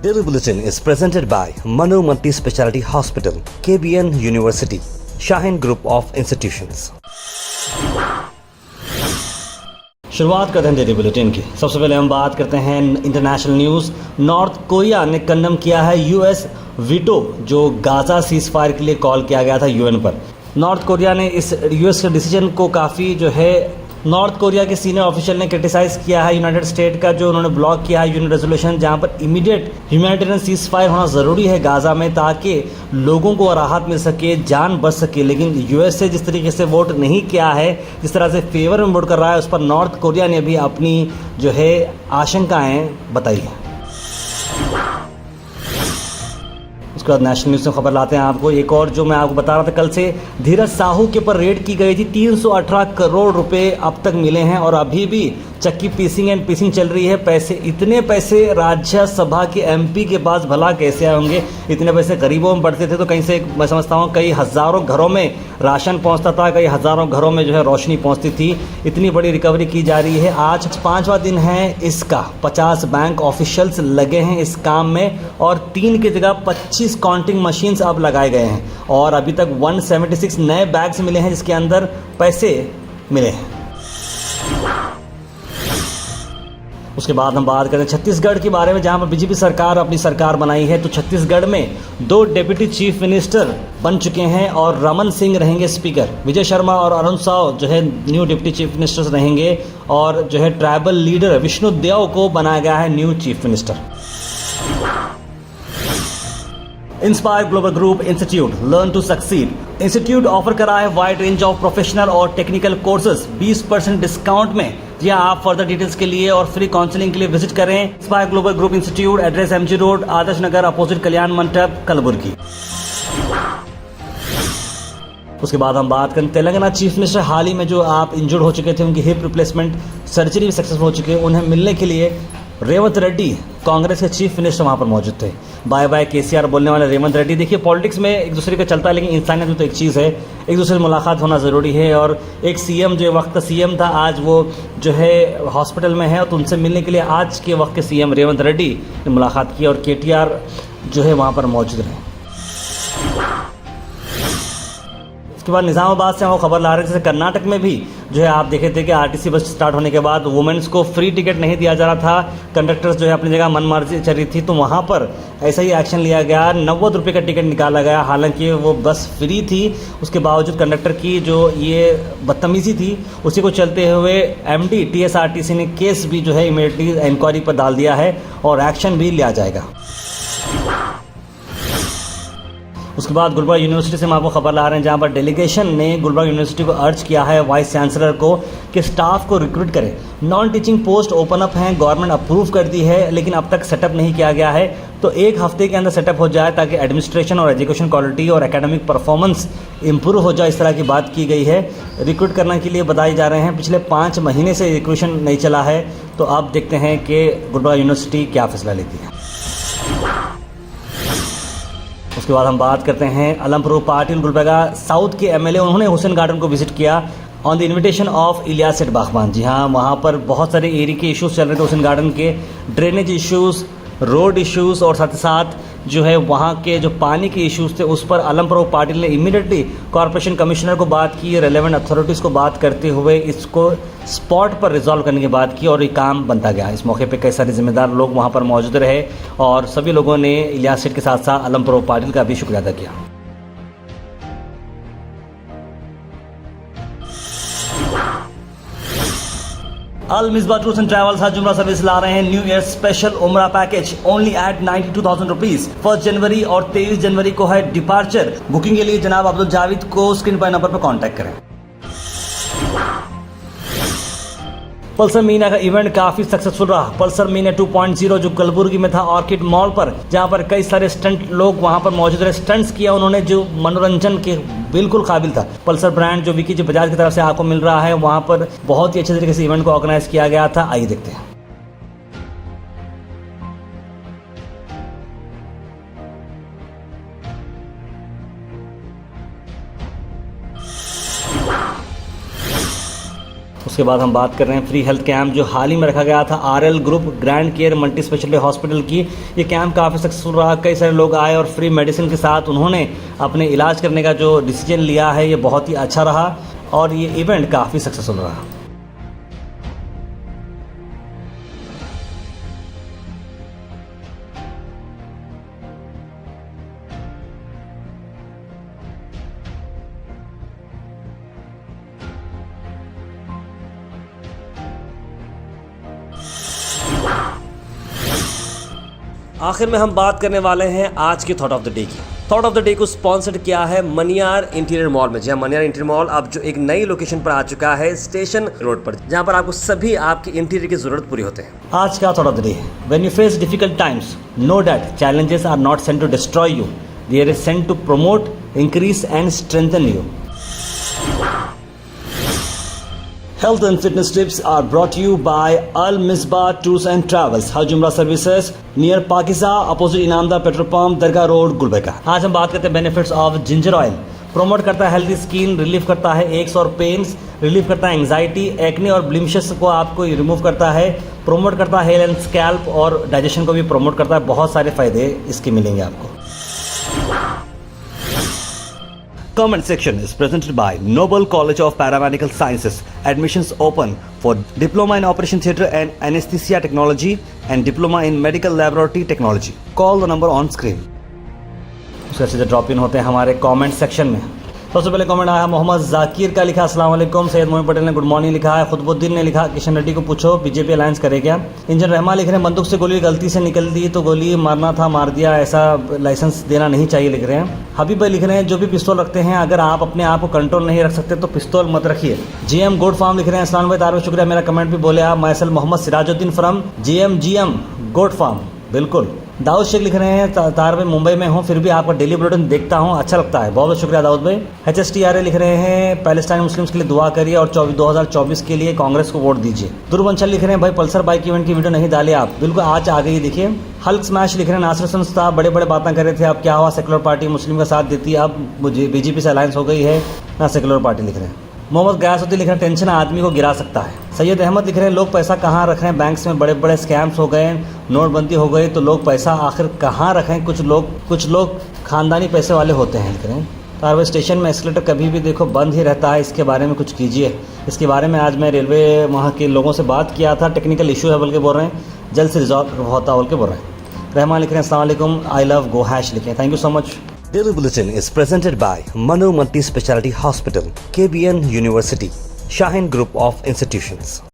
Daily Bulletin is presented by Manu Multi Speciality Hospital, KBN University, Shaheen Group of Institutions. शुरुआत करते हैं daily bulletin की। सबसे पहले हम बात करते हैं इंटरनेशनल न्यूज़। नॉर्थ कोरिया ने कंडम किया है यूएस वीटो, जो गाजा सीज फायर के लिए कॉल किया गया था यूएन पर। नॉर्थ कोरिया ने इस यूएस के डिसीजन को काफ़ी नॉर्थ कोरिया के सीनियर ऑफिशियल ने क्रिटिसाइज़ किया है यूनाइटेड स्टेट का, जो उन्होंने ब्लॉक किया है यूएन रेजोल्यूशन, जहां पर इमीडिएट ह्यूमैनिटेरियन सीज फायर होना ज़रूरी है गाज़ा में, ताकि लोगों को राहत मिल सके, जान बच सके। लेकिन यूएस से जिस तरीके से वोट नहीं किया है, जिस तरह से फेवर में वोट कर रहा है, उस पर नॉर्थ कोरिया ने भी अपनी आशंकाएँ बताई हैं। उसके बाद नेशनल न्यूज़ से खबर लाते हैं आपको। एक और जो मैं आपको बता रहा था कल से, धीरज साहू के ऊपर रेड की गई थी। 318 करोड़ रुपए अब तक मिले हैं और अभी भी चक्की पीसिंग एंड पीसिंग चल रही है। इतने पैसे राज्यसभा के एमपी के पास भला कैसे आए होंगे? इतने पैसे गरीबों में बढ़ते थे तो कहीं से, मैं समझता हूँ, कई हज़ारों घरों में राशन पहुँचता था, कई हज़ारों घरों में रोशनी पहुँचती थी। इतनी बड़ी रिकवरी की जा रही है। आज 5वां दिन है इसका। 50 बैंक ऑफिशियल्स लगे हैं इस काम में और 3 की जगह 25 काउंटिंग मशीन्स अब लगाए गए हैं और अभी तक 176 नए बैग्स मिले हैं जिसके अंदर पैसे मिले हैं। उसके बाद हम बात करें छत्तीसगढ़ के बारे में, जहां पर बीजेपी सरकार अपनी सरकार बनाई है। तो छत्तीसगढ़ में 2 डिप्टी चीफ मिनिस्टर बन चुके हैं और रमन सिंह रहेंगे स्पीकर। विजय शर्मा और Arun Sao new deputy chief ministers रहेंगे और ट्राइबल लीडर विष्णु देव को बनाया गया है new chief minister. Inspire global group institute learn to succeed institute offer करा है वाइड रेंज ऑफ प्रोफेशनल और टेक्निकल कोर्सेज 20% डिस्काउंट में। जी आप फर्दर डिटेल्स के लिए और फ्री काउंसलिंग के लिए विजिट करें Inspire global group Institute, address MG road, Adarsh Nagar, opposite Kalyan Mandap, Kalaburagi. उसके बाद हम बात करें तेलंगाना चीफ मिनिस्टर हाल ही में जो आप इंजर्ड हो चुके थे, उनकी हिप रिप्लेसमेंट सर्जरी भी सक्सेसफुल हो चुकी है। उन्हें मिलने के लिए रेवंत रेड्डी, कांग्रेस के चीफ मिनिस्टर, वहां पर मौजूद थे। बाय बाय केसीआर बोलने वाले रेवंत रेड्डी। देखिए, पॉलिटिक्स में एक दूसरे का चलता है, लेकिन इंसानियत में तो एक चीज़ है, एक दूसरे से मुलाकात होना ज़रूरी है। और एक सीएम जो वक्त सीएम था, आज वो हॉस्पिटल में है, तो उनसे मिलने के लिए आज के वक्त के सीएम रेवंत रेड्डी ने मुलाकात की और केटीआर वहाँ पर मौजूद रहे। उसके बाद निज़ामाबाद से हम खबर ला रहे थे, जैसे कर्नाटक में भी आप देखे थे कि आरटीसी बस स्टार्ट होने के बाद वुमेन्स को फ्री टिकट नहीं दिया जा रहा था। कंडक्टर्स अपनी जगह मनमार्जी चल रही थी, तो वहाँ पर ऐसा ही एक्शन लिया गया। 90 रुपये का टिकट निकाला गया, हालांकि वो बस फ्री थी। उसके बावजूद कंडक्टर की ये बदतमीज़ी थी, उसी को चलते हुए MD TSRTC ने केस भी इमीडिएटली इंक्वायरी पर डाल दिया है और एक्शन भी लिया जाएगा। उसके बाद गुलबर्गा यूनिवर्सिटी से हम आपको खबर ला रहे हैं, जहां पर डेलीगेशन ने गुलबर्गा यूनिवर्सिटी को अर्ज किया है वाइस चांसलर को कि स्टाफ को रिक्रूट करें। Non teaching post open up हैं, गवर्नमेंट अप्रूव कर दी है, लेकिन अब तक सेटअप नहीं किया गया है। तो 1 हफ्ते के अंदर सेटअप हो जाए ताकि एडमिनिस्ट्रेशन और एजुकेशन क्वालिटी और एकेडमिक परफॉर्मेंस इंप्रूव हो जाए, इस तरह की बात की गई है। रिक्रूट करने के लिए बताए जा रहे हैं। पिछले 5 महीने से रिक्रूशन नहीं चला है, तो अब देखते हैं कि गुलबर्गा यूनिवर्सिटी क्या फैसला लेती है। उसके बाद हम बात करते हैं अलमपुर पाटिल, गुलबर्गा साउथ के MLA, उन्होंने हुसैन गार्डन को विजिट किया on the invitation of Ilyas सेठ बागबान। जी हाँ, वहाँ पर बहुत सारे एरिया के इश्यूज़ चल रहे थे हुसैन गार्डन के, ड्रेनेज इश्यूज़, रोड इश्यूज़ और साथ ही साथ वहाँ के पानी के इश्यूज़ थे। उस पर अलमपुर पाटिल ने इमीडिएटली कॉर्पोरेशन कमिश्नर को बात की, रेलेवेंट अथॉरिटीज़ को बात करते हुए इसको स्पॉट पर रिजॉल्व करने की बात की और ये काम बनता गया। इस मौके पे कई सारे जिम्मेदार लोग वहाँ पर मौजूद रहे और सभी लोगों ने इलियास सेठ के साथ साथ अलमपुर पाटिल का भी शुक्रिया अदा किया। अल मिसबा टूर्स एंड ट्रैवल्स हज उम्रा सर्विस ला रहे हैं न्यू ईयर स्पेशल उम्रा पैकेज ओनली एट 92,000 रुपीज। 1 जनवरी और 23 जनवरी को है डिपार्चर। बुकिंग के लिए जनाब अब्दुल जावेद को स्क्रीन पर नंबर पर कांटेक्ट करें। पल्सर मीना का इवेंट काफी सक्सेसफुल रहा। पल्सर मीना 2.0 जो कलबुर्गी में था ऑर्किड मॉल पर, जहां पर कई सारे स्टंट लोग वहां पर मौजूद रहे, स्टंट्स किया उन्होंने जो मनोरंजन के बिल्कुल काबिल था। पल्सर ब्रांड जो विकी बजाज की तरफ से आपको मिल रहा है, वहां पर बहुत ही अच्छे तरीके से इवेंट को ऑर्गेनाइज किया गया था। आइए देखते हैं। उसके बाद हम बात कर रहे हैं फ्री हेल्थ कैंप जो हाल ही में रखा गया था RL group grand care multi speciality hospital की। ये कैंप काफ़ी सक्सेसफुल रहा, कई सारे लोग आए और फ्री मेडिसिन के साथ उन्होंने अपने इलाज करने का जो डिसीजन लिया है ये बहुत ही अच्छा रहा और ये इवेंट काफ़ी सक्सेसफुल रहा। आखिर में हम बात करने वाले हैं आज के थॉट ऑफ द डे की। थॉट ऑफ द डे को स्पॉन्सर्ड किया है मनियार इंटीरियर मॉल में। जहां मनियार इंटीरियर मॉल अब जो एक नई लोकेशन पर आ चुका है स्टेशन रोड पर, जहां पर आपको सभी आपके इंटीरियर की जरूरत पूरी होते हैं। आज का thought of the day, when you face difficult times know that challenges are not sent to destroy you, they are sent to promote, increase and strengthen you. Health and fitness tips are brought to you by Al Misbah Tours and Travels, Haj Umrah Services, near Pakiza, opposite Inamda Petrol Pump, Dargah Road, Gulbarga। आज हम बात करते हैं benefits of ginger oil. Promote करता है healthy skin, relief करता है x और पेन्स, रिलीफ करता है एंग्जाइटी, एक्ने और ब्लिमिशेस को आपको रिमूव करता है, प्रोमोट करता है हेयर एंड स्कैल्प और डाइजेशन को भी प्रोमोट करता है। बहुत सारे फायदे इसके मिलेंगे आपको। Comment section is presented by Noble College of Paramedical Sciences. Admissions open for Diploma in Operation Theatre and Anesthesia Technology and Diploma in Medical Laboratory Technology. Call the number on screen. उसके सीधे drop in होते हैं हमारे comment section में। सबसे पहले comment आया मोहम्मद जाकिर का, लिखा अस्सलाम वालेकुम। सैयद मोइन पटेल ने गुड मॉर्निंग लिखा है। खुतबुद्दीन ने लिखा किशन रेड्डी को पूछो बीजेपी अलायंस करे क्या। इंजन रहमान लिख रहे हैं बंदूक से गोली गलती से निकल दी तो गोली मारना था, मार दिया, ऐसा लाइसेंस देना नहीं चाहिए लिख रहे हैं। हबीब भाई लिख रहे हैं जो भी पिस्तौल रखते हैं अगर आप अपने आप को कंट्रोल नहीं रख सकते तो पिस्तौल मत रखिए। जीएम गोड फार्म लिख रहे हैं अस्सलाम भाई तार शुक्रिया मेरा कमेंट भी बोले आप। मैसल मोहम्मद सिराजुद्दीन फ्रॉम जीएम गोड फार्म, बिल्कुल। दाऊद शेख लिख रहे हैं तार में मुंबई में हूँ फिर भी आपका डेली बुलेटिन देखता हूँ, अच्छा लगता है, बहुत बहुत शुक्रिया दाऊद भाई। HSTRA लिख रहे हैं पैलेस्टाइन मुस्लिम्स के लिए दुआ करिए और 2024 के लिए कांग्रेस को वोट दीजिए। दुर्वंशल लिख रहे हैं भाई पल्सर बाइक इवेंट की वीडियो नहीं डाली आप, बिल्कुल आज आ गई देखिए। हल्क स्मैश लिख रहे हैं नासिर संस्था बड़े बड़े बातें कर रहे थे, अब क्या हुआ, सेकुलर पार्टी मुस्लिम का साथ देती है, अब बीजेपी से अलायंस हो गई है ना सेकुलर पार्टी लिख रहे हैं। मोहम्मद गयासुद्दीन लिख रहे हैं टेंशन आदमी को गिरा सकता है। सैयद अहमद लिख रहे हैं लोग पैसा कहाँ रख रहे हैं, बैंक्स में बड़े बड़े स्कैम्स हो गए, नोटबंदी हो गई तो लोग पैसा आखिर कहाँ रखें, कुछ लोग खानदानी पैसे वाले होते हैं लिख रहे हैं। तारवे स्टेशन में एस्केलेटर कभी भी देखो बंद ही रहता है, इसके बारे में कुछ कीजिए। इसके बारे में आज मैं रेलवे वहाँ के लोगों से बात किया था, टेक्निकल इशू है बोल के बोल रहे हैं, जल्द से रिजॉल्व होता बोल के बोल रहे हैं। रहमान लिख रहे हैं अस्सलाम वालेकुम, आई लव गो हैश लिखे, thank you so much. Daily Bulletin is presented by Manu Multi Speciality Hospital, KBN University, Shaheen Group of Institutions.